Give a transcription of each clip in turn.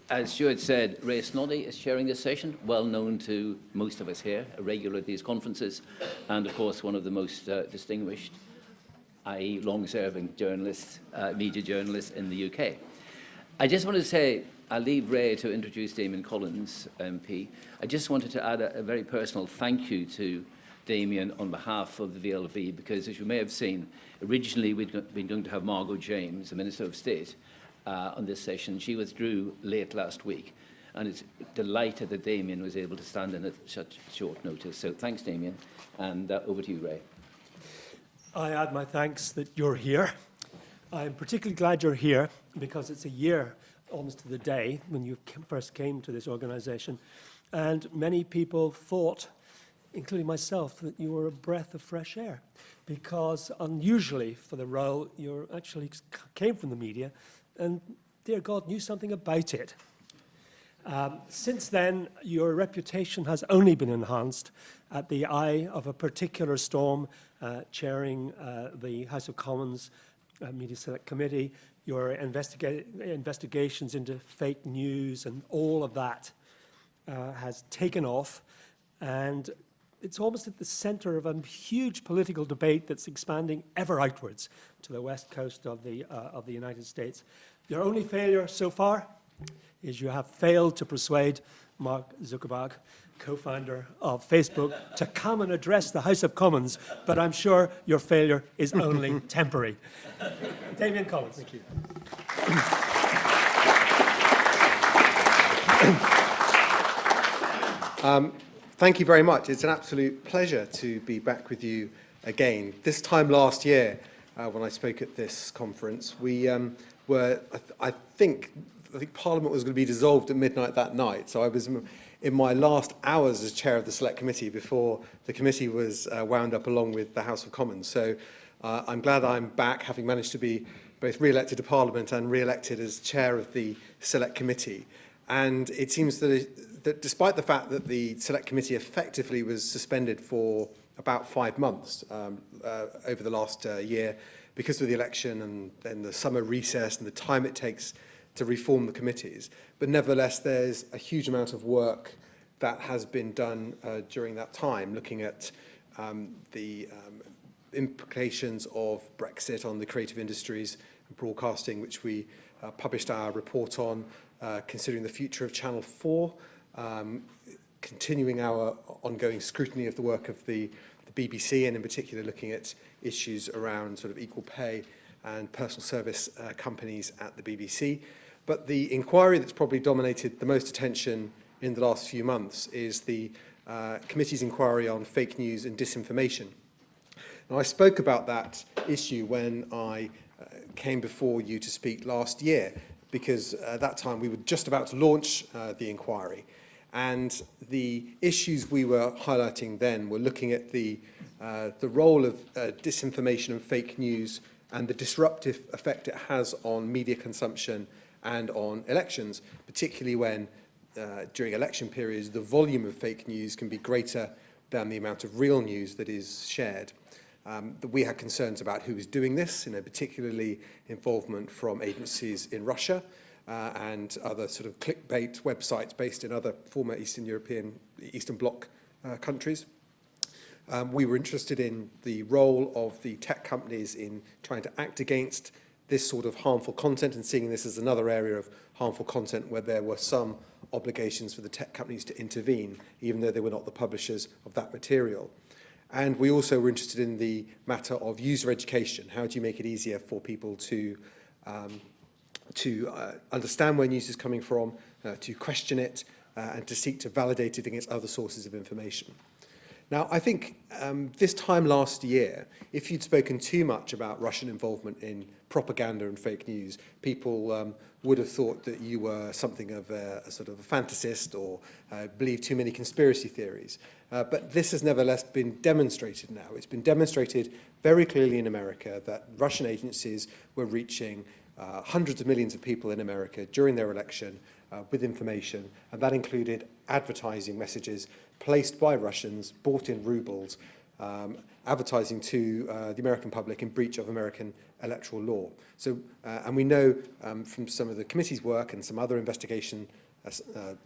As Stuart said, Ray Snoddy is chairing this session, well known to most of us here, a regular at these conferences, and of course one of the most distinguished, i.e. long-serving journalists, media journalists in the UK. I just wanted to say, I'll leave Ray to introduce Damian Collins, MP. I just wanted to add a very personal thank you to Damian on behalf of the VLV, because as you may have seen, originally we'd been going to have Margot James, the Minister of State, on this session. She withdrew late last week, and it's delighted that Damian was able to stand in at such short notice. So thanks, Damian, and over to you, Ray. I add my thanks that you're here. I'm particularly glad you're here because it's a year, almost to the day, when you first came to this organisation, and many people thought, including myself, that you were a breath of fresh air, because unusually for the role, you actually came from the media, and dear God, knew something about it. Since then, your reputation has only been enhanced at the eye of a particular storm, chairing the House of Commons Media Select Committee, your investigations into fake news and all of that has taken off, and it's almost at the center of a huge political debate that's expanding ever outwards to the west coast of the United States. Your only failure so far is you have failed to persuade Mark Zuckerberg, co-founder of Facebook, to come and address the House of Commons, but I'm sure your failure is only temporary. Damian Collins. Thank you. Thank you very much. It's an absolute pleasure to be back with you again. This time last year, when I spoke at this conference, we I think Parliament was going to be dissolved at midnight that night. So I was in my last hours as chair of the Select Committee before the committee was wound up along with the House of Commons. So I'm glad I'm back, having managed to be both re-elected to Parliament and re-elected as chair of the Select Committee. And it seems that despite the fact that the Select Committee effectively was suspended for about 5 months over the last year because of the election and then the summer recess and the time it takes to reform the committees, but nevertheless there's a huge amount of work that has been done during that time, looking at the implications of Brexit on the creative industries and broadcasting, which we published our report on, considering the future of Channel 4, continuing our ongoing scrutiny of the work of the BBC, and in particular looking at issues around sort of equal pay and personal service companies at the BBC. But the inquiry that's probably dominated the most attention in the last few months is the committee's inquiry on fake news and disinformation. Now, I spoke about that issue when I came before you to speak last year, because at that time we were just about to launch the inquiry. And the issues we were highlighting then were looking at the role of disinformation and fake news and the disruptive effect it has on media consumption and on elections, particularly when during election periods the volume of fake news can be greater than the amount of real news that is shared. We had concerns about who was doing this, particularly involvement from agencies in Russia and other sort of clickbait websites based in other former Eastern Bloc countries. We were interested in the role of the tech companies in trying to act against this sort of harmful content and seeing this as another area of harmful content where there were some obligations for the tech companies to intervene, even though they were not the publishers of that material. And we also were interested in the matter of user education. How do you make it easier for people to understand where news is coming from, to question it, and to seek to validate it against other sources of information? Now, I think this time last year, if you'd spoken too much about Russian involvement in propaganda and fake news, people would have thought that you were something of a sort of a fantasist or believed too many conspiracy theories. But this has nevertheless been demonstrated now. It's been demonstrated very clearly in America that Russian agencies were reaching hundreds of millions of people in America during their election with information, and that included advertising messages placed by Russians, bought in rubles, advertising to the American public in breach of American electoral law. So, and we know from some of the committee's work and some other investigation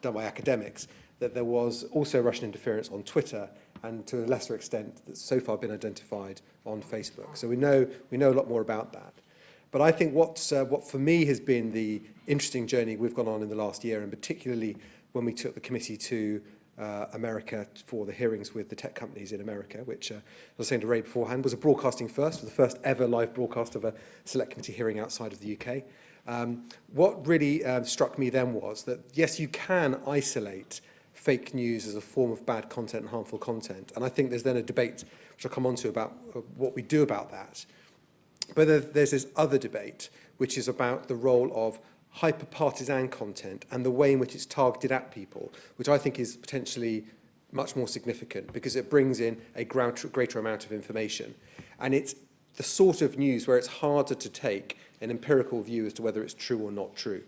done by academics that there was also Russian interference on Twitter and to a lesser extent that's so far been identified on Facebook. So we know a lot more about that. But I think what for me has been the interesting journey we've gone on in the last year, and particularly when we took the committee to America for the hearings with the tech companies in America, which, I was saying to Ray beforehand, was a broadcasting first, the first ever live broadcast of a select committee hearing outside of the UK. What really struck me then was that, yes, you can isolate fake news as a form of bad content and harmful content. And I think there's then a debate, which I'll come on to, about what we do about that. But there's this other debate, which is about the role of hyper-partisan content and the way in which it's targeted at people, which I think is potentially much more significant because it brings in a greater amount of information. And it's the sort of news where it's harder to take an empirical view as to whether it's true or not true.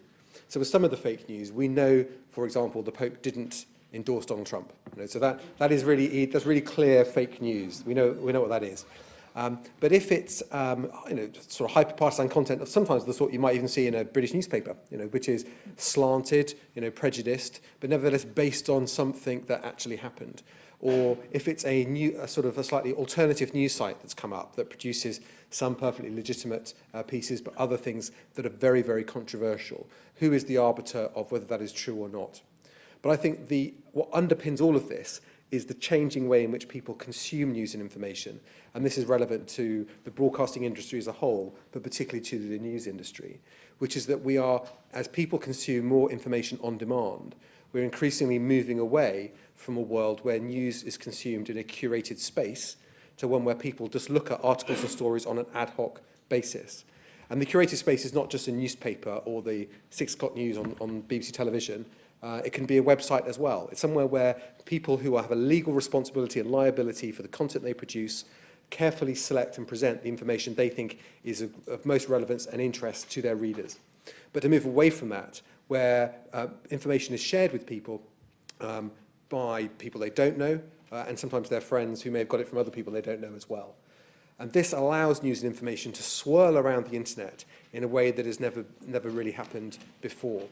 So with some of the fake news, we know, for example, the Pope didn't endorse Donald Trump. So that's really clear fake news. We know what that is. But if it's sort of hyper-partisan content of sometimes the sort you might even see in a British newspaper, which is slanted, prejudiced, but nevertheless based on something that actually happened, or if it's a sort of a slightly alternative news site that's come up that produces some perfectly legitimate pieces, but other things that are very, very controversial, who is the arbiter of whether that is true or not? But I think what underpins all of this is the changing way in which people consume news and information. And this is relevant to the broadcasting industry as a whole, but particularly to the news industry, which is that we are, as people consume more information on demand, we're increasingly moving away from a world where news is consumed in a curated space to one where people just look at articles and stories on an ad hoc basis. And the curated space is not just a newspaper or the 6 o'clock news on BBC television. It can be a website as well. It's somewhere where people who have a legal responsibility and liability for the content they produce carefully select and present the information they think is of most relevance and interest to their readers. But to move away from that, where information is shared with people by people they don't know, and sometimes their friends who may have got it from other people they don't know as well. And this allows news and information to swirl around the internet in a way that has never really happened before.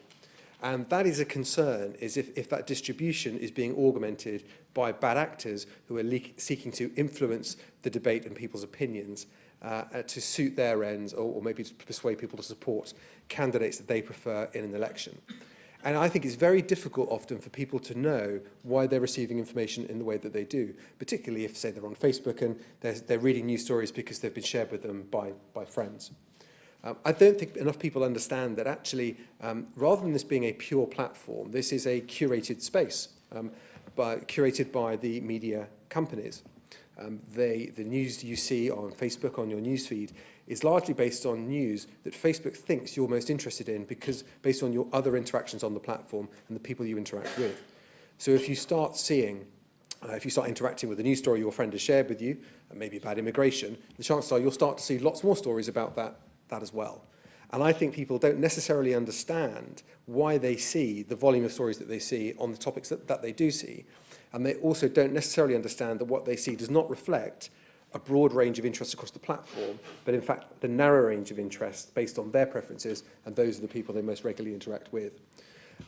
And that is a concern, is if that distribution is being augmented by bad actors who are seeking to influence the debate and people's opinions to suit their ends, or maybe to persuade people to support candidates that they prefer in an election. And I think it's very difficult often for people to know why they're receiving information in the way that they do, particularly if, say, they're on Facebook and they're reading news stories because they've been shared with them by friends. I don't think enough people understand that actually, rather than this being a pure platform, this is a curated space, curated by the media companies. The news you see on Facebook, on your newsfeed, is largely based on news that Facebook thinks you're most interested in because based on your other interactions on the platform and the people you interact with. So if you start interacting with a news story your friend has shared with you, and maybe about immigration, the chances are you'll start to see lots more stories about that as well. And I think people don't necessarily understand why they see the volume of stories that they see on the topics that they do see. And they also don't necessarily understand that what they see does not reflect a broad range of interests across the platform, but in fact the narrow range of interests based on their preferences, and those are the people they most regularly interact with.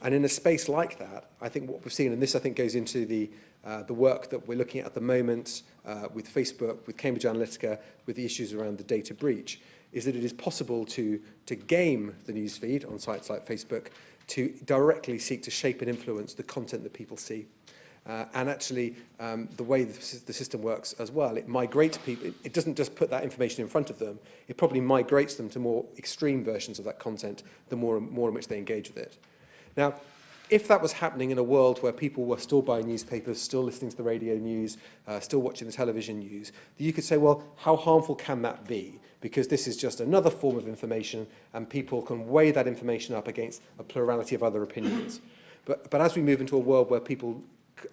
And in a space like that, I think what we've seen, and this I think goes into the work that we're looking at the moment with Facebook, with Cambridge Analytica, with the issues around the data breach, is that it is possible to game the newsfeed on sites like Facebook to directly seek to shape and influence the content that people see. And actually, the way the system works as well, it migrates people. It doesn't just put that information in front of them. It probably migrates them to more extreme versions of that content, the more in which they engage with it. Now, if that was happening in a world where people were still buying newspapers, still listening to the radio news, still watching the television news, you could say, well, how harmful can that be? Because this is just another form of information, and people can weigh that information up against a plurality of other opinions. But as we move into a world where people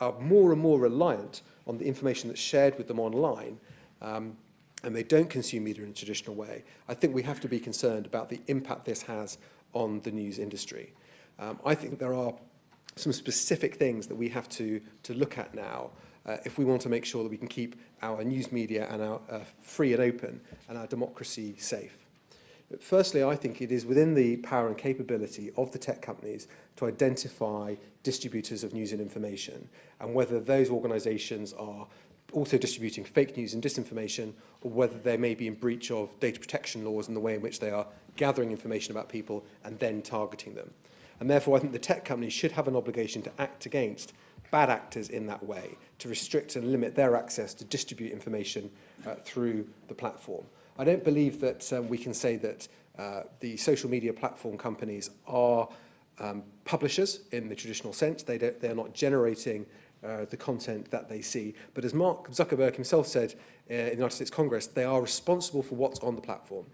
are more and more reliant on the information that's shared with them online, and they don't consume media in a traditional way, I think we have to be concerned about the impact this has on the news industry. I think there are some specific things that we have to look at now if we want to make sure that we can keep our news media and our free and open and our democracy safe. Firstly, I think it is within the power and capability of the tech companies to identify distributors of news and information, and whether those organisations are also distributing fake news and disinformation, or whether they may be in breach of data protection laws in the way in which they are gathering information about people and then targeting them. And therefore, I think the tech companies should have an obligation to act against bad actors in that way, to restrict and limit their access to distribute information through the platform. I don't believe that we can say that the social media platform companies are publishers in the traditional sense. They're not generating the content that they see. But as Mark Zuckerberg himself said in the United States Congress, they are responsible for what's on the platform.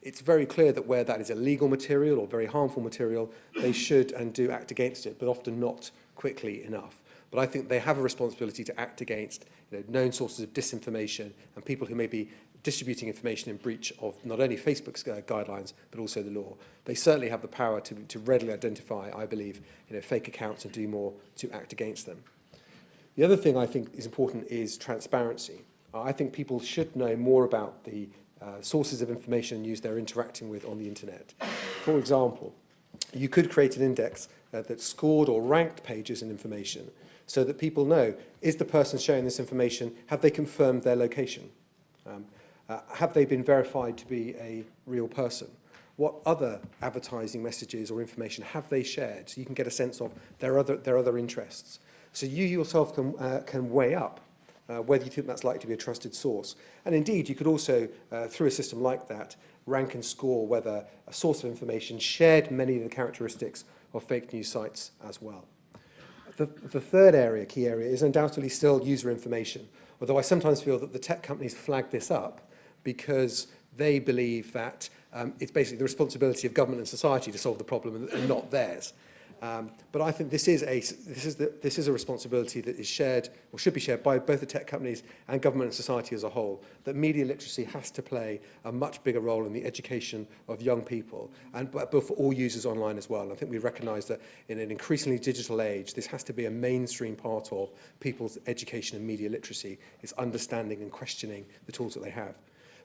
It's very clear that where that is illegal material or very harmful material, they should and do act against it, but often not quickly enough. But I think they have a responsibility to act against known sources of disinformation and people who may be distributing information in breach of not only Facebook's guidelines, but also the law. They certainly have the power to readily identify, I believe, fake accounts and do more to act against them. The other thing I think is important is transparency. I think people should know more about the sources of information and news they're interacting with on the internet. For example, you could create an index that scored or ranked pages and information so that people know, is the person sharing this information, have they confirmed their location? Have they been verified to be a real person? What other advertising messages or information have they shared? So you can get a sense of their other interests. So you yourself can weigh up whether you think that's likely to be a trusted source. And indeed, you could also, through a system like that, rank and score whether a source of information shared many of the characteristics of fake news sites as well. The third key area, is undoubtedly still user information, although I sometimes feel that the tech companies flag this up because they believe that it's basically the responsibility of government and society to solve the problem and not theirs. But I think this is a responsibility that is shared, or should be shared, by both the tech companies and government and society as a whole, that media literacy has to play a much bigger role in the education of young people, but for all users online as well. And I think we recognise that in an increasingly digital age, this has to be a mainstream part of people's education and media literacy, is understanding and questioning the tools that they have.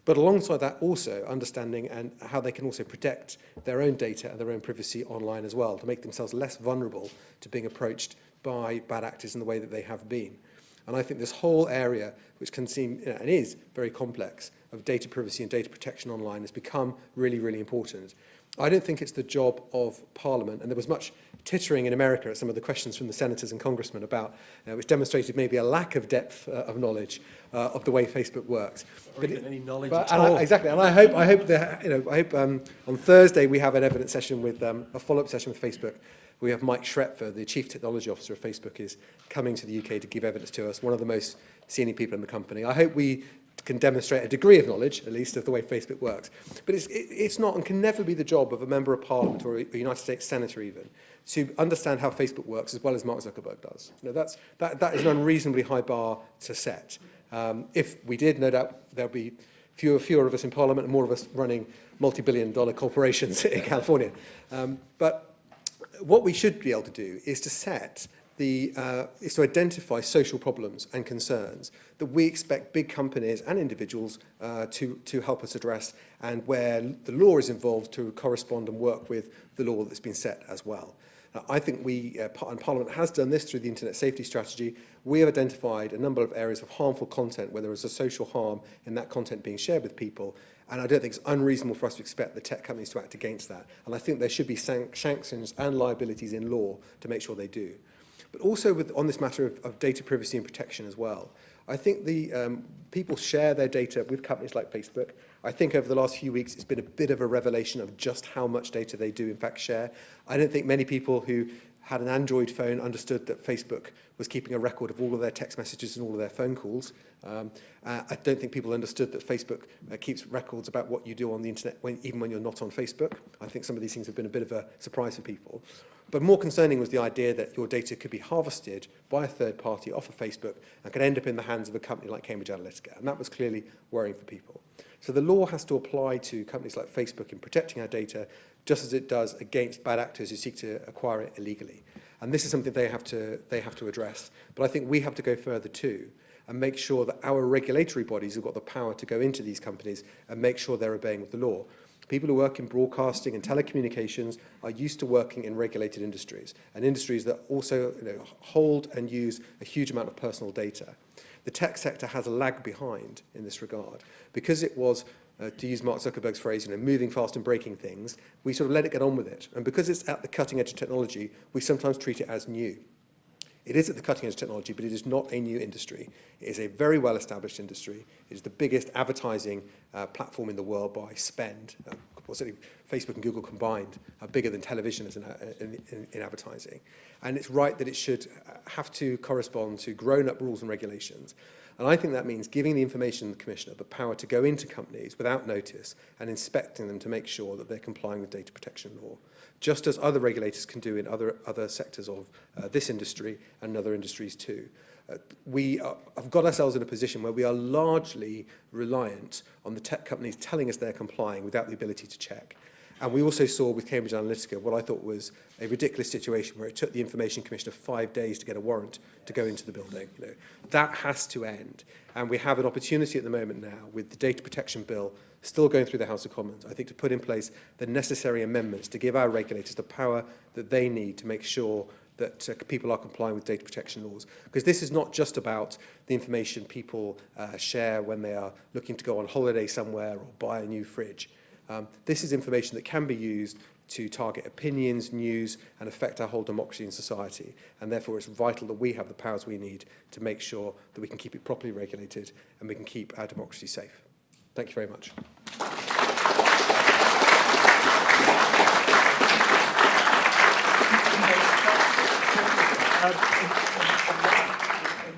But alongside that, also understanding and how they can also protect their own data and their own privacy online as well, to make themselves less vulnerable to being approached by bad actors in the way that they have been. And I think this whole area, which can seem, and is very complex, of data privacy and data protection online has become really, really important. I don't think it's the job of Parliament, and there was much tittering in America at some of the questions from the senators and congressmen about, which demonstrated maybe a lack of depth of knowledge of the way Facebook works. Or even any knowledge but, at all. Exactly, and I hope on Thursday we have an evidence session with a follow-up session with Facebook. We have Mike Schroepfer, the Chief Technology Officer of Facebook, is coming to the UK to give evidence to us, one of the most senior people in the company. I hope we can demonstrate a degree of knowledge, at least, of the way Facebook works. But it's not and can never be the job of a member of Parliament or a United States Senator even to understand how Facebook works as well as Mark Zuckerberg does. That is an unreasonably high bar to set. If we did, no doubt there'll be fewer of us in Parliament and more of us running multi-billion-dollar corporations in California. But what we should be able to do is to set is to identify social problems and concerns that we expect big companies and individuals to help us address, and where the law is involved to correspond and work with the law that's been set as well. I think and Parliament has done this through the Internet Safety Strategy. We have identified a number of areas of harmful content where there is a social harm in that content being shared with people, and I don't think it's unreasonable for us to expect the tech companies to act against that. And I think there should be sanctions and liabilities in law to make sure they do. But also on this matter of data privacy and protection as well, I think people share their data with companies like Facebook. I think over the last few weeks, it's been a bit of a revelation of just how much data they do in fact share. I don't think many people who had an Android phone understood that Facebook was keeping a record of all of their text messages and all of their phone calls. I don't think people understood that Facebook keeps records about what you do on the internet even when you're not on Facebook. I think some of these things have been a bit of a surprise for people. But more concerning was the idea that your data could be harvested by a third party off of Facebook and could end up in the hands of a company like Cambridge Analytica. And that was clearly worrying for people. So the law has to apply to companies like Facebook in protecting our data, just as it does against bad actors who seek to acquire it illegally. And this is something they have to address. But I think we have to go further too and make sure that our regulatory bodies have got the power to go into these companies and make sure they're obeying with the law. People who work in broadcasting and telecommunications are used to working in regulated industries, and industries that also hold and use a huge amount of personal data. The tech sector has a lag behind in this regard. Because it was, to use Mark Zuckerberg's phrase, moving fast and breaking things, we sort of let it get on with it. And because it's at the cutting edge of technology, we sometimes treat it as new. It is at the cutting edge of technology, but it is not a new industry. It is a very well-established industry. It is the biggest advertising platform in the world by spend. Certainly Facebook and Google combined are bigger than television as in advertising. And it's right that it should have to correspond to grown-up rules and regulations. And I think that means giving the Information Commissioner the power to go into companies without notice and inspecting them to make sure that they're complying with data protection law, just as other regulators can do in other sectors of this industry and other industries too. We have got ourselves in a position where we are largely reliant on the tech companies telling us they're complying without the ability to check. And we also saw with Cambridge Analytica what I thought was a ridiculous situation where it took the Information Commissioner 5 days to get a warrant to go into the building. That has to end. And we have an opportunity at the moment now with the Data Protection Bill still going through the House of Commons, I think, to put in place the necessary amendments to give our regulators the power that they need to make sure that people are complying with data protection laws. Because this is not just about the information people share when they are looking to go on holiday somewhere or buy a new fridge. This is information that can be used to target opinions, news, and affect our whole democracy and society. And therefore, it's vital that we have the powers we need to make sure that we can keep it properly regulated and we can keep our democracy safe. Thank you very much.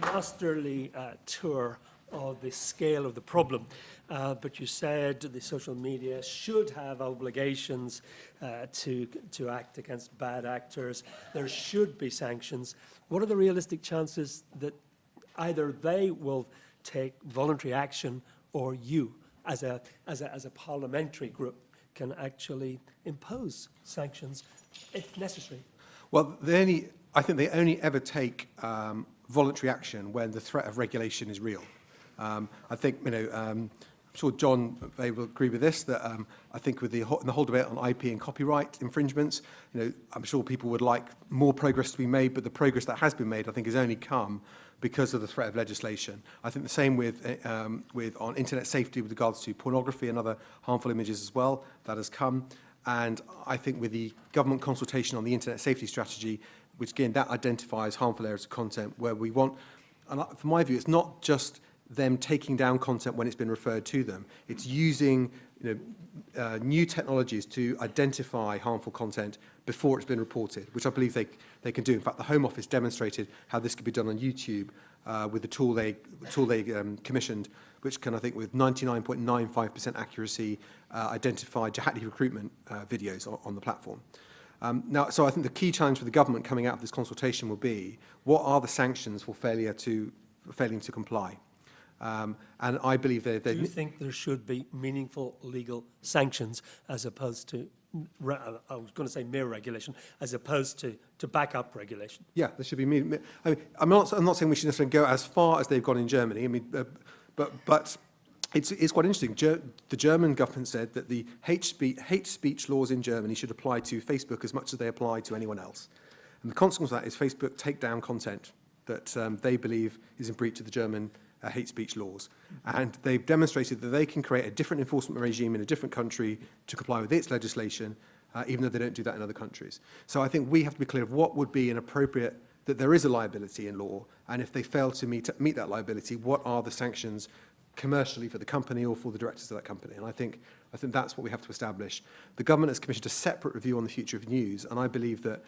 A masterly tour of the scale of the problem, but you said the social media should have obligations to act against bad actors. There should be sanctions. What are the realistic chances that either they will take voluntary action or you, as a parliamentary group, can actually impose sanctions if necessary? Well, I think they only ever take voluntary action when the threat of regulation is real. I think, I'm sure John will agree with this, that I think with the whole debate on IP and copyright infringements, I'm sure people would like more progress to be made, but the progress that has been made, I think, has only come because of the threat of legislation. I think the same with on internet safety with regards to pornography and other harmful images as well, that has come. And I think with the government consultation on the internet safety strategy, which again, that identifies harmful areas of content where we want, and from my view, it's not just them taking down content when it's been referred to them. It's using new technologies to identify harmful content before it's been reported, which I believe they can do. In fact, the Home Office demonstrated how this could be done on YouTube with the tool they commissioned, which can, I think, with 99.95% accuracy, identify jihadi recruitment videos on the platform. Now, so I think the key challenge for the government coming out of this consultation will be, what are the sanctions for failing to comply? And I believe they... Do you think there should be meaningful legal sanctions as opposed to, I was going to say mere regulation, as opposed to backup regulation? Yeah, there should be... I mean, I'm not saying we should necessarily go as far as they've gone in Germany. I mean, but it's quite interesting. The German government said that the hate speech laws in Germany should apply to Facebook as much as they apply to anyone else. And the consequence of that is Facebook take down content that they believe is in breach of the German hate speech laws. And they've demonstrated that they can create a different enforcement regime in a different country to comply with its legislation, even though they don't do that in other countries. So I think we have to be clear of what would be an appropriate, that there is a liability in law, and if they fail to meet that liability, what are the sanctions commercially for the company or for the directors of that company? And I think that's what we have to establish. The government has commissioned a separate review on the future of news, and I believe that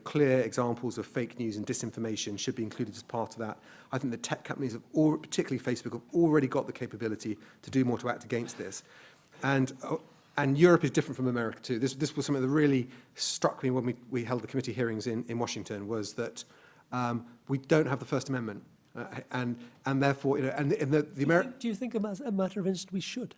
clear examples of fake news and disinformation should be included as part of that. I think the tech companies, particularly Facebook, have already got the capability to do more to act against this. And Europe is different from America too. This was something that really struck me when we held the committee hearings in Washington, was that we don't have the First Amendment. And therefore, and the Do you think, as a matter of interest, we should?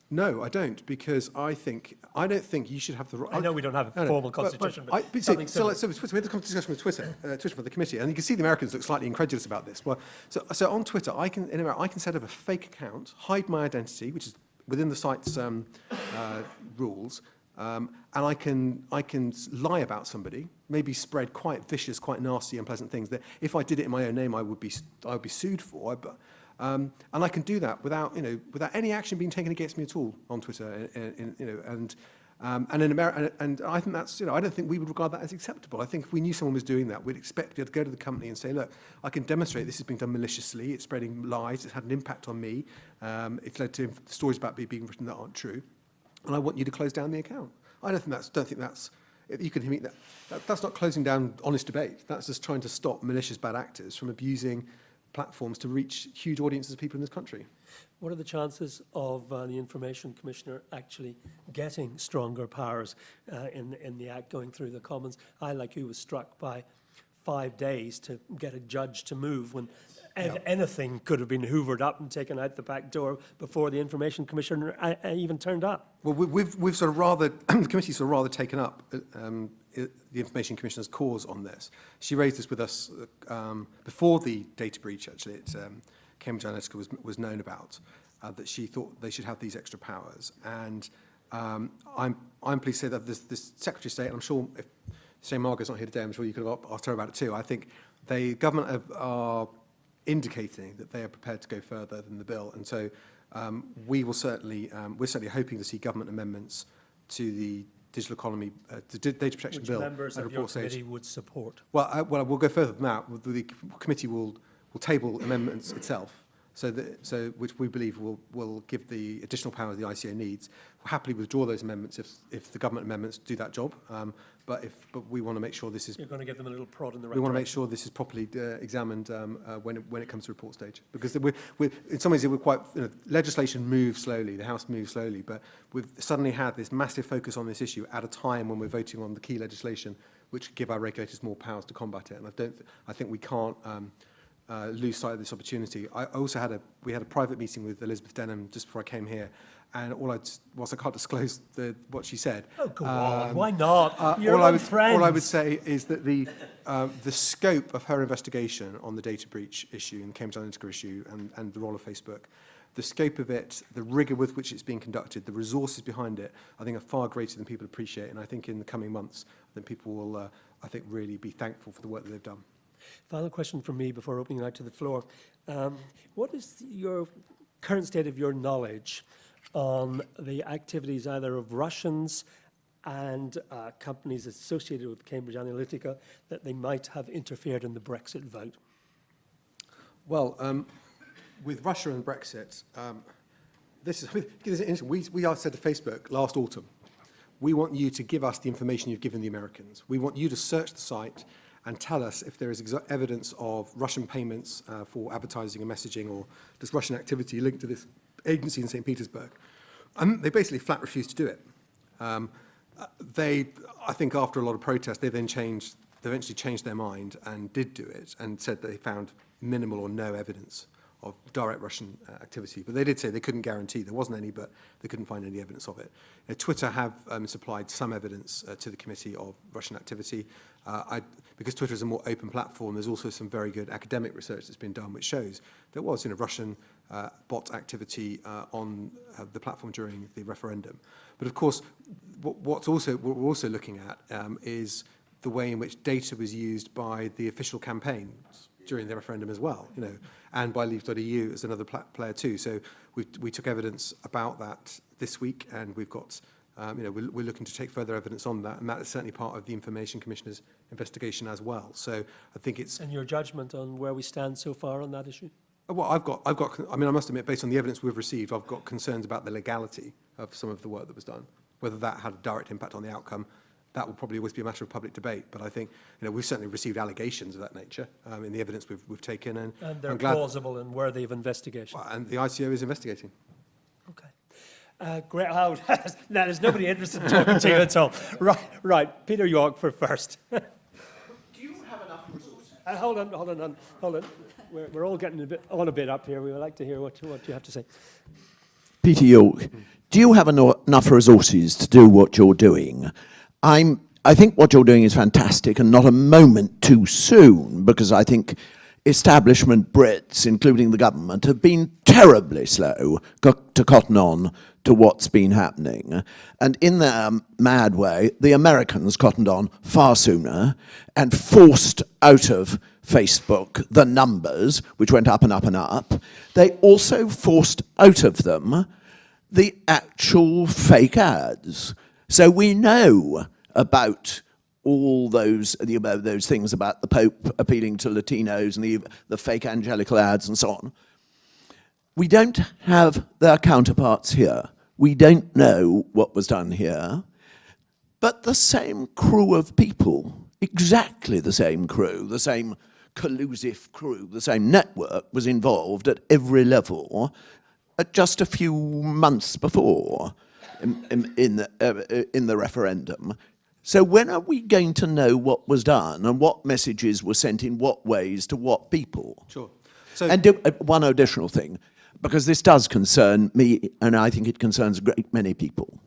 No, I don't, because I don't think you should have the right. I know we don't have a formal constitution, but something so similar. we had a discussion with Twitter for the committee, and you can see the Americans look slightly incredulous about this. Well, so on Twitter, I can set up a fake account, hide my identity, which is within the site's rules, and I can lie about somebody, maybe spread quite vicious, quite nasty, unpleasant things that if I did it in my own name, I would be sued for. And I can do that without any action being taken against me at all on Twitter, and in America, and I think that's, I don't think we would regard that as acceptable. I think if we knew someone was doing that, we'd expect to be able to go to the company and say, look, I can demonstrate this has been done maliciously, it's spreading lies, it's had an impact on me, it's led to stories about me being written that aren't true, and I want you to close down the account. I don't think that's you can meet that's not closing down honest debate. That's just trying to stop malicious bad actors from abusing platforms to reach huge audiences of people in this country. What are the chances of the Information Commissioner actually getting stronger powers in the Act going through the Commons? I, like you, was struck by 5 days to get a judge to move when anything could have been hoovered up and taken out the back door before the Information Commissioner even turned up. Well, we've sort of rather, the committee's sort of rather taken up the Information Commissioner's cause on this. She raised this with us before the data breach, actually, Cambridge Analytica was known about, that she thought they should have these extra powers. And I'm pleased to say that this Secretary of State, and I'm sure if Shane Margo's not here today, I'm sure you could have asked her about it too. I think the government are indicating that they are prepared to go further than the bill. And so we're certainly hoping to see government amendments to the Digital Economy, the Data Protection Bill. Which members of your committee would support? Well, we'll go further than that. The committee will table amendments itself, which we believe will give the additional power the ICO needs. We'll happily withdraw those amendments if the government amendments do that job. But we want to make sure this is. You're going to give them a little prod in the right. We want to make sure this is properly examined when it comes to report stage, because we're in some ways we're quite legislation moves slowly, the House moves slowly, but we've suddenly had this massive focus on this issue at a time when we're voting on the key legislation, which give our regulators more powers to combat it. And I think we can't lose sight of this opportunity. We had a private meeting with Elizabeth Denham just before I came here, and whilst I can't disclose what she said. Oh, go on, why not? You're friends. All I would say is that the scope of her investigation on the data breach issue and Cambridge Analytica issue and the role of Facebook, the scope of it, the rigour with which it's being conducted, the resources behind it, I think are far greater than people appreciate. And I think in the coming months, people will, really be thankful for the work that they've done. Final question from me before opening it out to the floor. What is your current state of your knowledge on the activities either of Russians and companies associated with Cambridge Analytica that they might have interfered in the Brexit vote? Well, with Russia and Brexit, we said to Facebook last autumn, we want you to give us the information you've given the Americans. We want you to search the site and tell us if there is evidence of Russian payments for advertising and messaging, or does Russian activity linked to this agency in St. Petersburg. They basically flat refused to do it. I think after a lot of protest, they eventually changed their mind and did do it, and said that they found minimal or no evidence of direct Russian activity. But they did say they couldn't guarantee there wasn't any, but they couldn't find any evidence of it. Twitter have supplied some evidence to the committee of Russian activity. Because Twitter is a more open platform, there's also some very good academic research that's been done which shows there was Russian bot activity on the platform during the referendum. But of course, what we're also looking at is the way in which data was used by the official campaigns during the referendum as well, and by Leave.eu as another player too. So we took evidence about that this week, and we've got, we're looking to take further evidence on that, and that is certainly part of the Information Commissioner's investigation as well. So I think it's. And your judgment on where we stand so far on that issue? Well, I must admit, based on the evidence we've received, I've got concerns about the legality of some of the work that was done, whether that had a direct impact on the outcome. That will probably always be a matter of public debate, but I think we've certainly received allegations of that nature in the evidence we've taken, and they're plausible and worthy of investigation. And the ICO is investigating. Okay, great. Oh, now there's nobody interested in talking to you at all. Right. Peter York for first. Do you have enough resources? Hold on. We're all getting a bit up here. We would like to hear what you have to say. Peter York, do you have enough resources to do what you're doing? I think what you're doing is fantastic and not a moment too soon, because I think establishment Brits, including the government, have been terribly slow to cotton on to what's been happening. And in their mad way, the Americans cottoned on far sooner and forced out of Facebook the numbers, which went up and up and up. They also forced out of them the actual fake ads. So we know about all those things about the Pope appealing to Latinos and the fake angelical ads and so on. We don't have their counterparts here. We don't know what was done here. But the same crew of people, exactly the same crew, the same collusive crew, the same network was involved at every level just a few months before in the referendum. So when are we going to know what was done and what messages were sent in what ways to what people? Sure. So, And one additional thing, because this does concern me, and I think it concerns a great many people.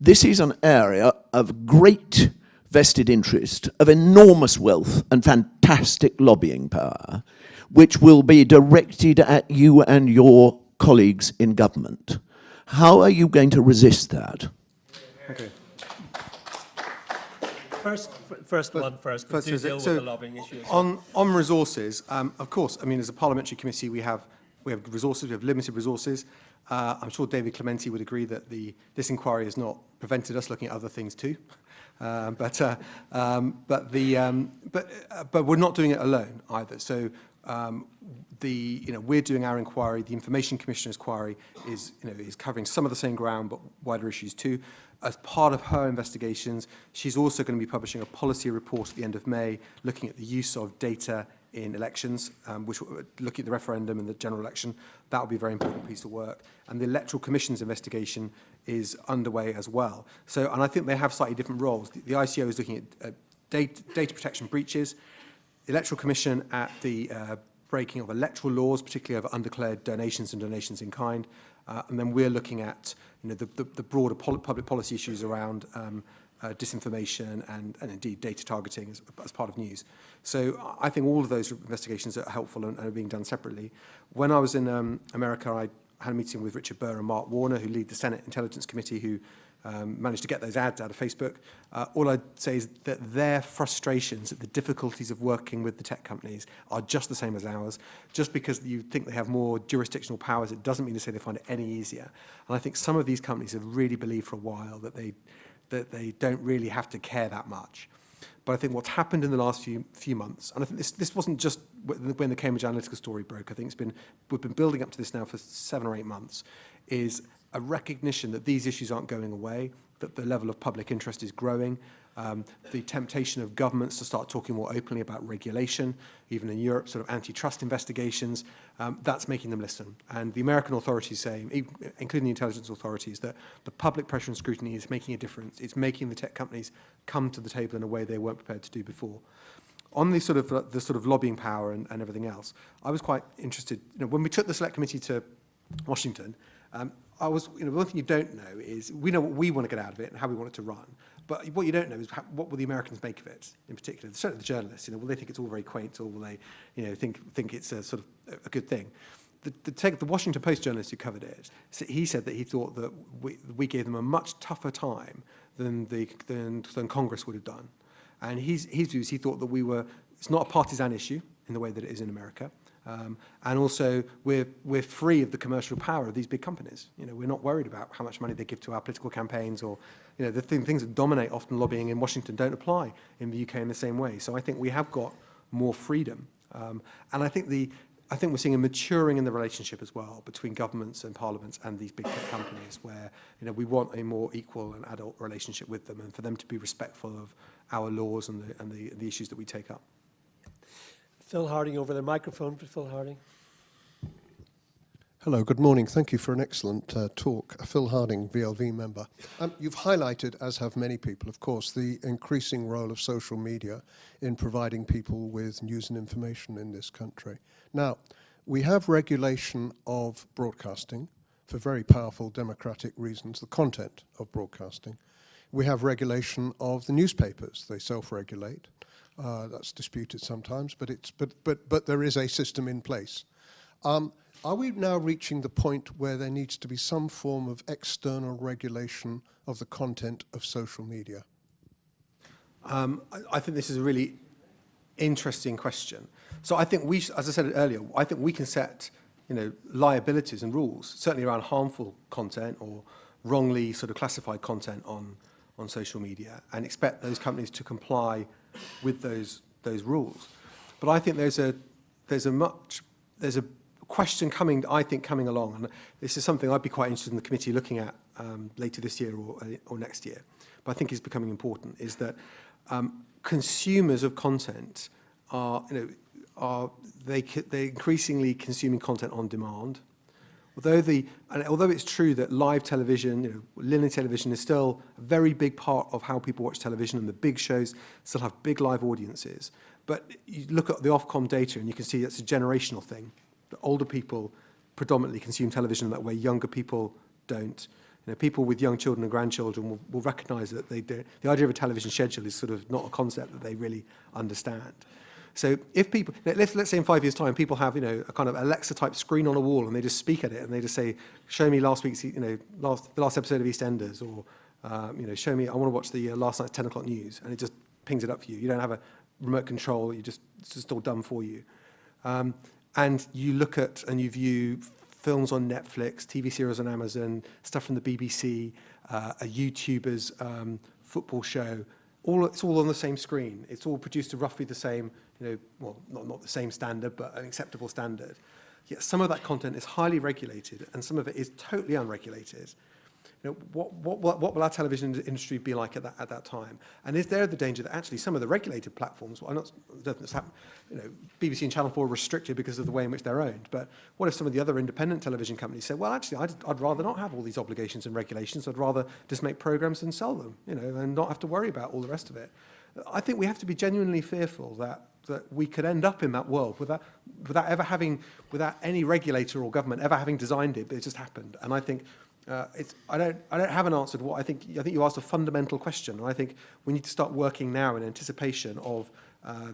This is an area of great vested interest, of enormous wealth and fantastic lobbying power, which will be directed at you and your colleagues in government. How are you going to resist that? okay. First one first, but do deal with the lobbying issue. On resources, of course, I mean, as a parliamentary committee, we have resources, we have limited resources. I'm sure David Clementi would agree that this inquiry has not prevented us looking at other things too. But we're not doing it alone either. So we're doing our inquiry. The Information Commissioner's inquiry is covering some of the same ground, but wider issues too. As part of her investigations, she's also going to be publishing a policy report at the end of May, looking at the use of data in elections, which looking at the referendum and the general election. That will be a very important piece of work. And the Electoral Commission's investigation is underway as well. So, and I think they have slightly different roles. The ICO is looking at data protection breaches. The Electoral Commission at the breaking of electoral laws, particularly over undeclared donations and donations in kind. And then we're looking at the broader public policy issues around disinformation and indeed data targeting as part of news. So I think all of those investigations are helpful and are being done separately. When I was in America, I had a meeting with Richard Burr and Mark Warner, who lead the Senate Intelligence Committee, who managed to get those ads out of Facebook. All I'd say is that their frustrations at the difficulties of working with the tech companies are just the same as ours. Just because you think they have more jurisdictional powers, it doesn't mean to say they find it any easier. And I think some of these companies have really believed for a while that they don't really have to care that much. But I think what's happened in the last few months, and I think this wasn't just when the Cambridge Analytica story broke, I think we've been building up to this now for 7 or 8 months, is a recognition that these issues aren't going away, that the level of public interest is growing, the temptation of governments to start talking more openly about regulation, even in Europe, sort of antitrust investigations, that's making them listen. And the American authorities say, including the intelligence authorities, that the public pressure and scrutiny is making a difference. It's making the tech companies come to the table in a way they weren't prepared to do before. On the sort of lobbying power and everything else, I was quite interested. When we took the Select Committee to Washington, one thing you don't know is we know what we want to get out of it and how we want it to run. But what you don't know is what will the Americans make of it, in particular. Certainly the journalists. Will they think it's all very quaint, or will they, think it's a sort of a good thing? The Washington Post journalist who covered it, he said that he thought that we gave them a much tougher time than Congress would have done. And his views, he thought that it's not a partisan issue in the way that it is in America. And also, we're free of the commercial power of these big companies. We're not worried about how much money they give to our political campaigns, or the things that dominate often lobbying in Washington don't apply in the UK in the same way. So I think we have got more freedom, and I think we're seeing a maturing in the relationship as well between governments and parliaments and these big tech companies, where we want a more equal and adult relationship with them, and for them to be respectful of our laws and the issues that we take up. Phil Harding over the microphone for Phil Harding. Hello, good morning. Thank you for an excellent talk. Phil Harding, VLV member. You've highlighted, as have many people, of course, the increasing role of social media in providing people with news and information in this country. Now, we have regulation of broadcasting, for very powerful democratic reasons, the content of broadcasting. We have regulation of the newspapers. They self-regulate. That's disputed sometimes, but there is a system in place. Are we now reaching the point where there needs to be some form of external regulation of the content of social media? I think this is a really interesting question. So I think as I said earlier, I think we can set, liabilities and rules, certainly around harmful content or wrongly sort of classified content on social media, and expect those companies to comply with those rules. But I think there's a question coming along, and this is something I'd be quite interested in the committee looking at later this year or next year. But I think it's becoming important, is that consumers of content are increasingly consuming content on demand. Although it's true that live television, linear television is still a very big part of how people watch television, and the big shows still have big live audiences. But you look at the Ofcom data and you can see it's a generational thing. The older people predominantly consume television that way, younger people don't. People with young children and grandchildren will recognise that the idea of a television schedule is sort of not a concept that they really understand. So if people, let's say in 5 years' time, people have, a kind of Alexa-type screen on a wall, and they just speak at it, and they just say, show me last week's, the last episode of EastEnders, or, show me, I want to watch the last night's 10 o'clock news, and it just pings it up for you. You don't have a remote control, it's just all done for you. And you look at and you view films on Netflix, TV series on Amazon, stuff from the BBC, a YouTuber's football show. It's all on the same screen. It's all produced to roughly the same, not the same standard, but an acceptable standard. Yet some of that content is highly regulated, and some of it is totally unregulated. What will our television industry be like at that time? And is there the danger that actually some of the regulated platforms, BBC and Channel 4 are restricted because of the way in which they're owned, but what if some of the other independent television companies say, well, actually, I'd rather not have all these obligations and regulations. I'd rather just make programs and sell them, and not have to worry about all the rest of it. I think we have to be genuinely fearful that we could end up in that world without any regulator or government ever having designed it, but it just happened. And I think I don't have an answer to what I think you asked a fundamental question, and I think we need to start working now in anticipation of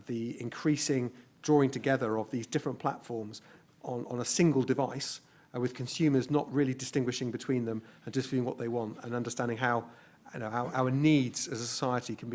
the increasing drawing together of these different platforms on a single device, with consumers not really distinguishing between them and just viewing what they want, and understanding how our needs as a society can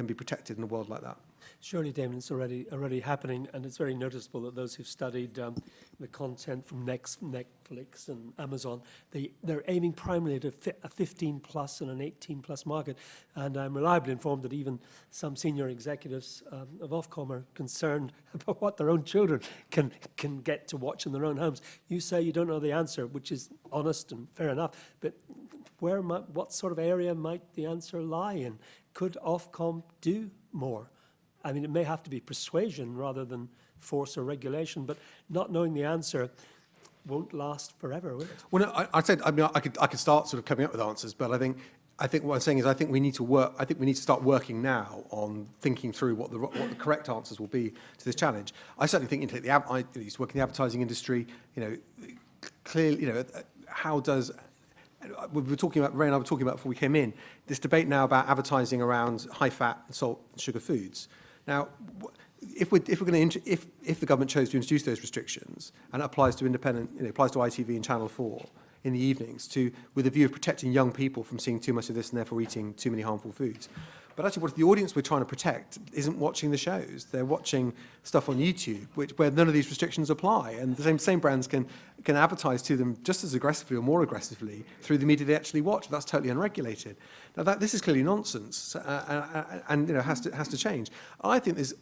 be protected in a world like that. Surely, Damian, it's already happening, and it's very noticeable that those who've studied the content from Netflix and Amazon, they're aiming primarily at a 15+ and an 18+ market. And I'm reliably informed that even some senior executives of Ofcom are concerned about what their own children can get to watch in their own homes. You say you don't know the answer, which is honest and fair enough, but what sort of area might the answer lie in? Could Ofcom do more? I mean, it may have to be persuasion rather than force or regulation, but not knowing the answer won't last forever, will it? Well, no, I could start sort of coming up with answers, but I think what I'm saying is I think we need to start working now on thinking through what the correct answers will be to this challenge. I certainly think I used to work in the advertising industry. Clearly, how does we were talking about, Ray and I were talking about before we came in, this debate now about advertising around high fat and salt and sugar foods. Now, if the government chose to introduce those restrictions, and it applies to applies to ITV and Channel 4 in the evenings, with a view of protecting young people from seeing too much of this and therefore eating too many harmful foods. But actually, what the audience we're trying to protect isn't watching the shows. They're watching stuff on YouTube, where none of these restrictions apply, and the same brands can advertise to them just as aggressively or more aggressively through the media they actually watch. That's totally unregulated. Now, this is clearly nonsense, and has to change. I think there's,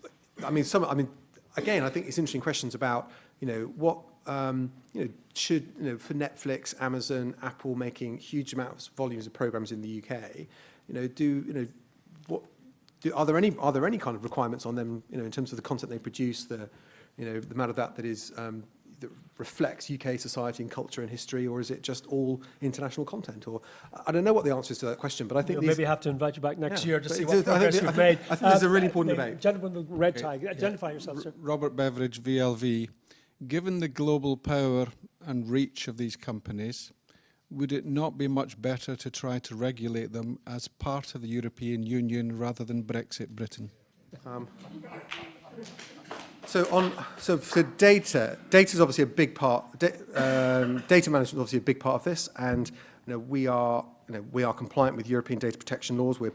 again, I think it's interesting questions about what should for Netflix, Amazon, Apple making huge amounts of volumes of programs in the UK, are there any kind of requirements on them, in terms of the content they produce, the amount of that is that reflects UK society and culture and history, or is it just all international content? Or I don't know what the answer is to that question, but I think maybe have to invite you back next year to see I what think progress you've made. I think this is a really important debate. Gentleman with the red tie, identify yourself, sir. Robert Beveridge, VLV. Given the global power and reach of these companies, would it not be much better to try to regulate them as part of the European Union rather than Brexit Britain? So data is obviously a big part. Data management is obviously a big part of this, and we are compliant with European data protection laws. We're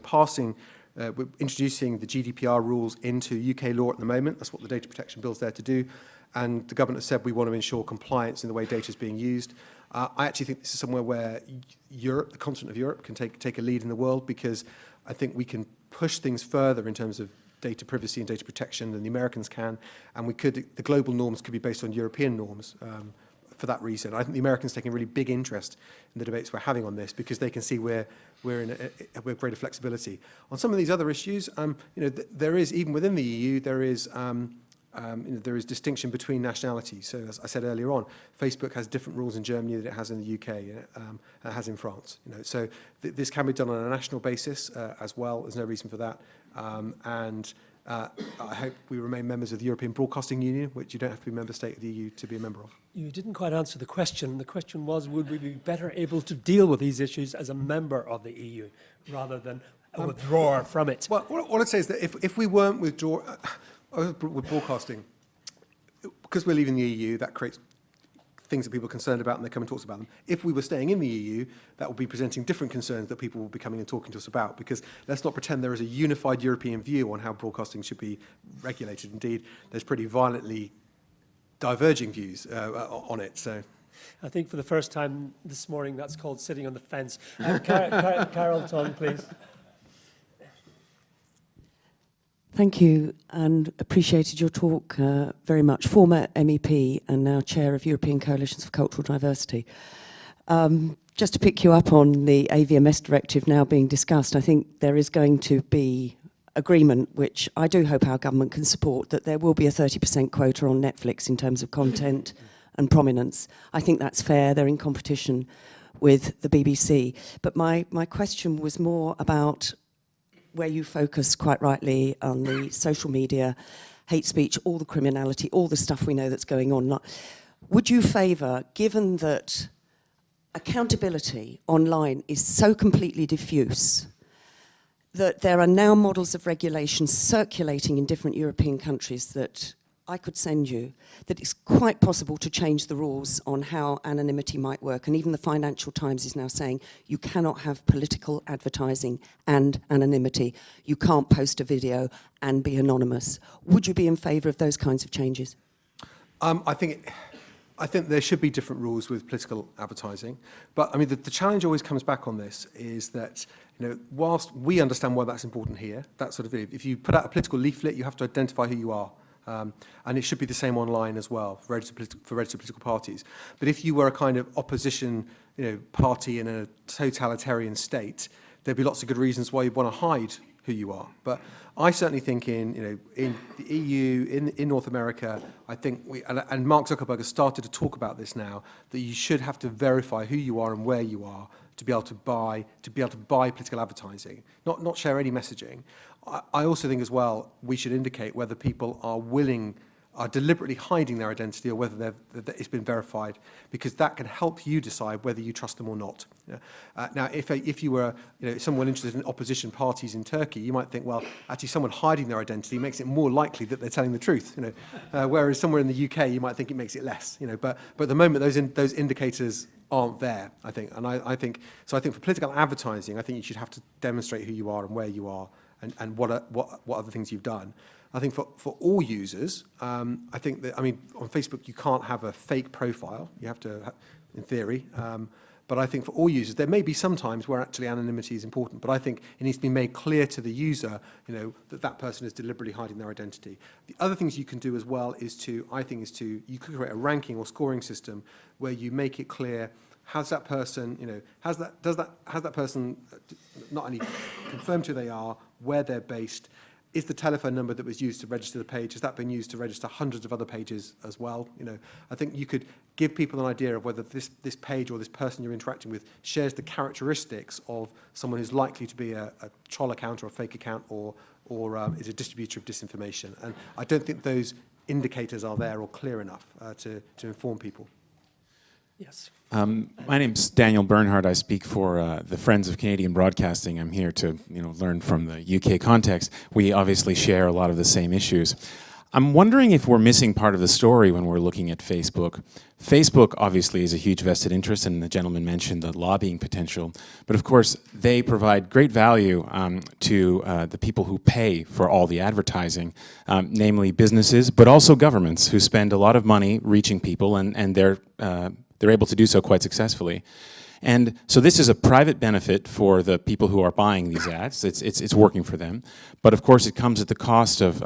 introducing the GDPR rules into UK law at the moment. That's what the data protection bill's there to do. And the government has said we want to ensure compliance in the way data is being used. I actually think this is somewhere where Europe, the continent of Europe, can take a lead in the world, because I think we can push things further in terms of data privacy and data protection than the Americans can. And the global norms could be based on European norms for that reason. I think the Americans taking a really big interest in the debates we're having on this, because they can see we're in greater flexibility. On some of these other issues, there is, even within the EU, there is distinction between nationalities. So as I said earlier on, Facebook has different rules in Germany than it has in the UK, and it has in France. So this can be done on a national basis as well. There's no reason for that. I hope we remain members of the European Broadcasting Union, which you don't have to be a member state of the EU to be a member of. You didn't quite answer the question. The question was, would we be better able to deal with these issues as a member of the EU rather than a withdrawer from it? Well, what I'd say is that if we weren't with broadcasting, because we're leaving the EU, that creates things that people are concerned about, and they come and talk about them. If we were staying in the EU, that would be presenting different concerns that people will be coming and talking to us about, because let's not pretend there is a unified European view on how broadcasting should be regulated. Indeed, there's pretty violently diverging views on it. So, I think for the first time this morning, that's called sitting on the fence. Carol Ton, please. Thank you, and appreciated your talk very much. Former MEP and now Chair of European Coalitions for Cultural Diversity. Just to pick you up on the AVMS directive now being discussed, I think there is going to be agreement, which I do hope our government can support, that there will be a 30% quota on Netflix in terms of content and prominence. I think that's fair. They're in competition with the BBC. But my question was more about where you focus quite rightly on the social media, hate speech, all the criminality, all the stuff we know that's going on. Would you favour, given that accountability online is so completely diffuse, that there are now models of regulation circulating in different European countries that I could send you, that it's quite possible to change the rules on how anonymity might work. And even the Financial Times is now saying you cannot have political advertising and anonymity. You can't post a video and be anonymous. Would you be in favour of those kinds of changes? I think there should be different rules with political advertising. But I mean, the challenge always comes back on this is that, whilst we understand why that's important here, that sort of, if you put out a political leaflet, you have to identify who you are. And it should be the same online as well for registered political parties. But if you were a kind of opposition, party in a totalitarian state, there'd be lots of good reasons why you'd want to hide who you are. But I certainly think in the EU, in North America, I think and Mark Zuckerberg has started to talk about this now, that you should have to verify who you are and where you are to be able to buy political advertising, not share any messaging. I also think as well we should indicate whether people are deliberately hiding their identity or whether it's been verified, because that can help you decide whether you trust them or not. Now, if you were someone interested in opposition parties in Turkey, you might think, well, actually someone hiding their identity makes it more likely that they're telling the truth. Whereas somewhere in the UK, you might think it makes it less. But at the moment, those indicators aren't there, I think. And I think for political advertising, I think you should have to demonstrate who you are and where you are and what other things you've done. I think for all users, I think that, on Facebook, you can't have a fake profile. You have to, in theory. But I think for all users, there may be some times where actually anonymity is important. But I think it needs to be made clear to the user, that person is deliberately hiding their identity. The other things you can do as well you could create a ranking or scoring system where you make it clear, has that person, has that person not only confirmed who they are, where they're based, is the telephone number that was used to register the page, has that been used to register hundreds of other pages as well? I think you could give people an idea of whether this page or this person you're interacting with shares the characteristics of someone who's likely to be a troll account or a fake account or is a distributor of disinformation. And I don't think those indicators are there or clear enough to inform people. Yes. My name's Daniel Bernhardt. I speak for the Friends of Canadian Broadcasting. I'm here to learn from the UK context. We obviously share a lot of the same issues. I'm wondering if we're missing part of the story when we're looking at Facebook. Facebook obviously is a huge vested interest, and the gentleman mentioned the lobbying potential. But of course, they provide great value to the people who pay for all the advertising, namely businesses, but also governments who spend a lot of money reaching people, and they're able to do so quite successfully. And so this is a private benefit for the people who are buying these ads. It's working for them. But of course, it comes at the cost of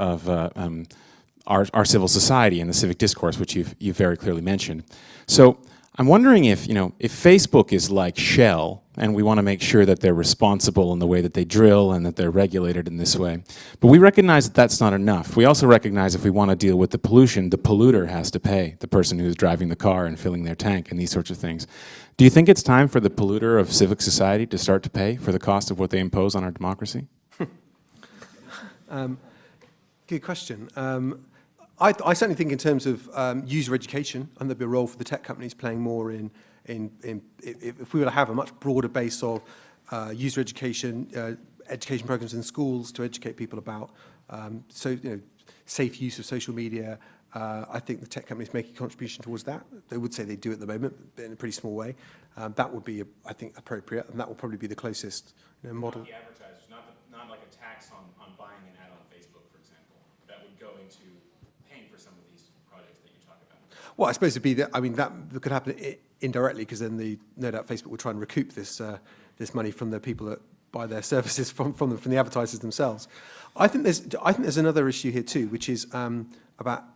our civil society and the civic discourse, which you've very clearly mentioned. So I'm wondering if Facebook is like Shell, and we want to make sure that they're responsible in the way that they drill and that they're regulated in this way. But we recognize that that's not enough. We also recognize if we want to deal with the pollution, the polluter has to pay, the person who's driving the car and filling their tank and these sorts of things. Do you think it's time for the polluter of civic society to start to pay for the cost of what they impose on our democracy? Good question. I certainly think in terms of user education, and there'd be a role for the tech companies playing more in if we were to have a much broader base of user education programs in schools to educate people about safe use of social media. I think the tech companies make a contribution towards that. They would say they do at the moment, but in a pretty small way. That would be, I think, appropriate, and that will probably be the closest model. Not the advertisers, not like a tax on buying an ad on Facebook, for example, that would go into paying for some of these projects that you talk about. Well, I suppose it'd be that. I mean, that could happen indirectly, because then no doubt Facebook would try and recoup this money from the people that buy their services from the advertisers themselves. I think there's another issue here too, which is about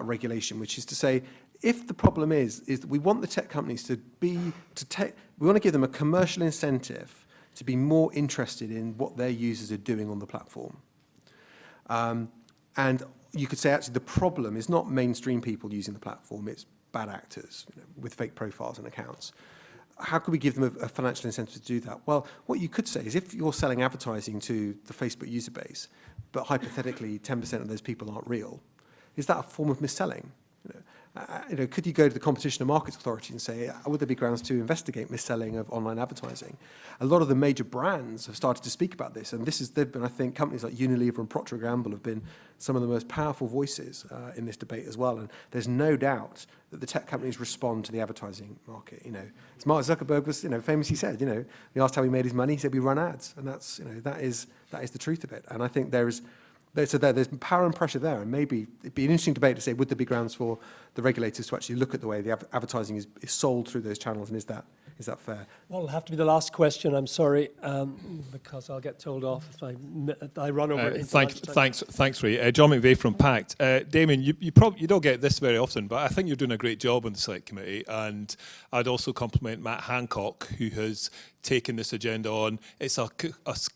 regulation, which is to say, if the problem is that we want the tech companies we want to give them a commercial incentive to be more interested in what their users are doing on the platform. And you could say actually the problem is not mainstream people using the platform, it's bad actors with fake profiles and accounts. How could we give them a financial incentive to do that? Well, what you could say is if you're selling advertising to the Facebook user base, but hypothetically 10% of those people aren't real, is that a form of mis-selling? Could you go to the Competition and Markets Authority and say, would there be grounds to investigate mis-selling of online advertising? A lot of the major brands have started to speak about this, and they've been, I think, companies like Unilever and Procter & Gamble have been some of the most powerful voices in this debate as well. And there's no doubt that the tech companies respond to the advertising market. As Mark Zuckerberg was, famously said, he asked how he made his money, he said we run ads, and that is the truth of it. And I think there's power and pressure there, and maybe it'd be an interesting debate to say, would there be grounds for the regulators to actually look at the way the advertising is sold through those channels, and is that fair? Well, it'll have to be the last question, I'm sorry, because I'll get told off if I run over into lunchtime. Thanks, Ray. John McVeigh from PACT. Damian, you don't get this very often, but I think you're doing a great job on the Select Committee, and I'd also compliment Matt Hancock, who has taken this agenda on. It's a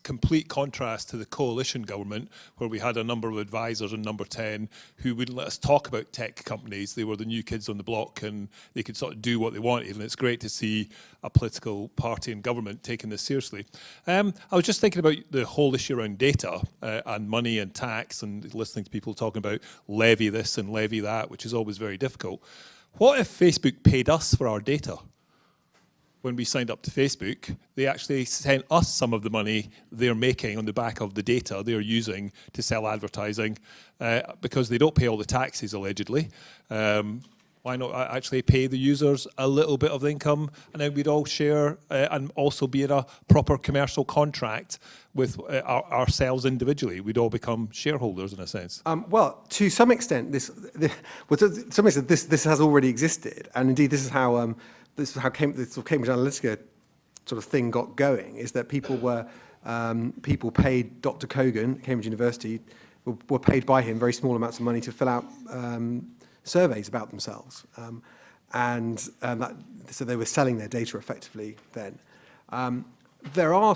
complete contrast to the coalition government, where we had a number of advisors in Number 10 who wouldn't let us talk about tech companies. They were the new kids on the block, and they could sort of do what they wanted, and it's great to see a political party in government taking this seriously. I was just thinking about the whole issue around data and money and tax, and listening to people talking about levy this and levy that, which is always very difficult. What if Facebook paid us for our data? When we signed up to Facebook, they actually sent us some of the money they're making on the back of the data they're using to sell advertising, because they don't pay all the taxes, allegedly. Why not actually pay the users a little bit of the income, and then we'd all share and also be in a proper commercial contract with ourselves individually. We'd all become shareholders in a sense. Well, to some extent, this has already existed, and indeed this is how this sort of Cambridge Analytica sort of thing got going. Is that people paid Dr. Kogan at Cambridge University were paid by him very small amounts of money to fill out surveys about themselves, so they were selling their data effectively then. People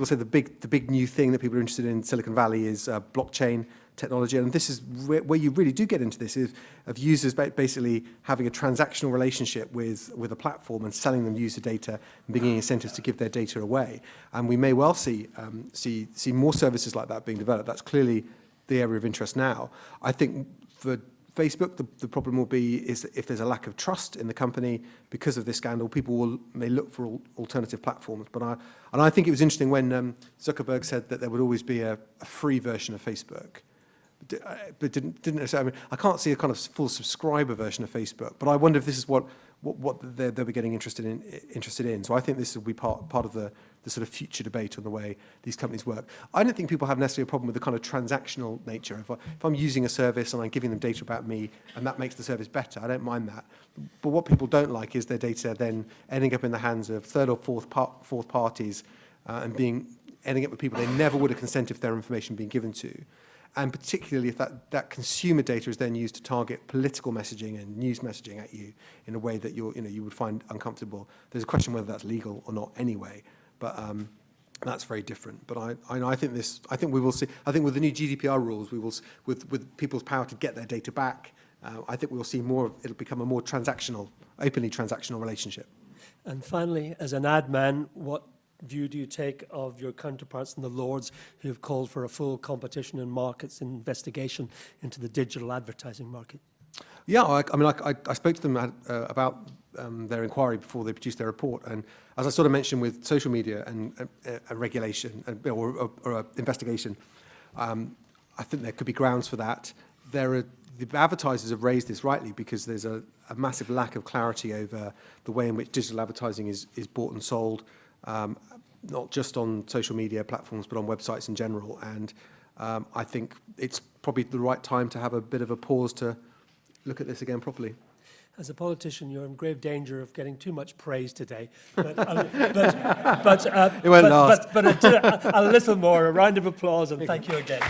say the big new thing that people are interested in Silicon Valley is blockchain technology, and this is where you really do get into this, is of users basically having a transactional relationship with a platform and selling them user data and being incentives to give their data away. And we may well see more services like that being developed. That's clearly the area of interest now. I think for Facebook, the problem will be is that if there's a lack of trust in the company because of this scandal, people may look for alternative platforms. And I think it was interesting when Zuckerberg said that there would always be a free version of Facebook. But didn't necessarily, I mean, I can't see a kind of full subscriber version of Facebook, but I wonder if this is what they'll be getting interested in. So I think this will be part of the sort of future debate on the way these companies work. I don't think people have necessarily a problem with the kind of transactional nature. If I'm using a service and I'm giving them data about me and that makes the service better, I don't mind that. But what people don't like is their data then ending up in the hands of third or fourth parties and ending up with people they never would have consented for their information being given to. And particularly if that consumer data is then used to target political messaging and news messaging at you in a way that you would find uncomfortable. There's a question whether that's legal or not anyway, but that's very different. But I think we will see. I think with the new GDPR rules, we will with people's power to get their data back. I think we will see more. It'll become a more openly transactional relationship. And finally, as an ad man, what view do you take of your counterparts in the Lords who have called for a full competition in markets investigation into the digital advertising market? Yeah, I spoke to them about their inquiry before they produced their report, and as I sort of mentioned with social media and a regulation or investigation, I think there could be grounds for that. The advertisers have raised this rightly because there's a massive lack of clarity over the way in which digital advertising is bought and sold. Not just on social media platforms, but on websites in general. And I think it's probably the right time to have a bit of a pause to look at this again properly. As a politician, you're in grave danger of getting too much praise today. But It won't last. But a little more, a round of applause, and thank you again.